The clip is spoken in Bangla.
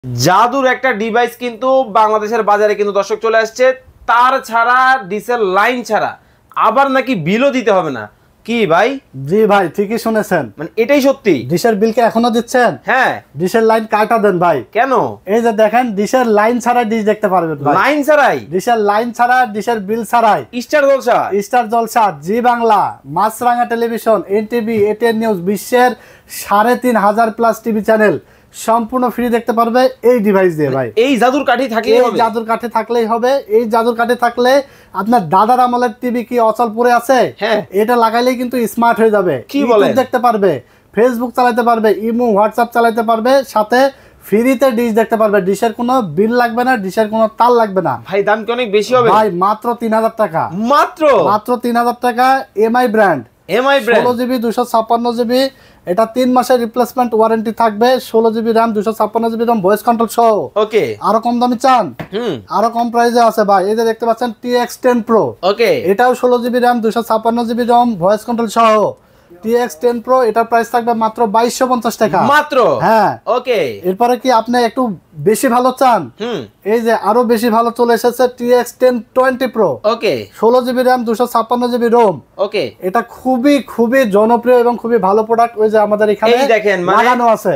জাদুর একটা ডিভাইস কিন্তু বাংলাদেশের বাজারে কিন্তু দর্শক চলে আসছে, তার ছাড়া ডিসেল লাইন ছাড়া, আবার নাকি বিলও দিতে হবে না। কি ভাই? জি ভাই, ঠিকই শুনেছেন, মানে এটাই সত্যি? ডিশের বিল কি এখনো দিচ্ছেন? হ্যাঁ। ডিশের লাইন কাটা দেন ভাই। কেন? এই যে দেখেন, ডিশের লাইন ছাড়া ডিশ দেখতে পারবেন ভাই। লাইন ছাড়াই? ডিশের লাইন ছাড়া, ডিশের বিল ছাড়াই। স্টার জলসা, স্টার জলসা, জি বাংলা, মাছরাঙা টেলিভিশন, এনটিভি, এটিএন নিউজ, বিশ্বের 3,500 প্লাস টিভি চ্যানেল সম্পূর্ণ ফ্রি দেখতে পারবে এই ডিভাইস দিয়ে ভাই। এই জাদুর কাঠি থাকলেই হবে? এই জাদুর কাঠি থাকলেই হবে। এই জাদুর কাঠি থাকলে আপনার দাদার আমলের টিভি কি অচল পড়ে আছে, হ্যাঁ, এটা লাগাইলেই কিন্তু স্মার্ট হয়ে যাবে। কি বলেন? ইউটিউব দেখতে পারবে, ফেসবুক চালাতে পারবে, ইমো, হোয়াটসঅ্যাপ চালাতে পারবে, সাথে ফ্রিতে ডিশ দেখতে পারবে। ডিশের কোনো বিল লাগবে না, ডিশের কোনো তার লাগবে না। ভাই দাম কি অনেক বেশি হবে? ভাই মাত্র 3,000 টাকা। মাত্র 3,000 টাকা। MI brand, 16 GB 256 GB. এটা 3 মাসের রিপ্লেসমেন্ট ওয়ারেন্টি থাকবে। 16 GB RAM, 256 GB RAM, voice control সহ। ওকে। আরো কম দামি চান? আরো কম প্রাইসে আছে ভাই। এই যে দেখতে পাচ্ছেন TX10 Pro। ওকে। এটাও 16 GB RAM, 256 GB RAM, voice control সহ। TX10 Pro, এটার প্রাইস থাকবে মাত্র 2250 টাকা। মাত্র? হ্যাঁ। ওকে। এরপরে কি আপনি একটু বেশি ভালো চান? এই যে আরো বেশি ভালো চলে এসেছে TX1020 Pro। ওকে। 16 জিবি র্যাম, 256 জিবি রোম। ওকে। এটা খুবই খুবই জনপ্রিয় এবং খুবই ভালো প্রোডাক্ট। ওই যে আমাদের এখানে দেখেন লাগানো আছে।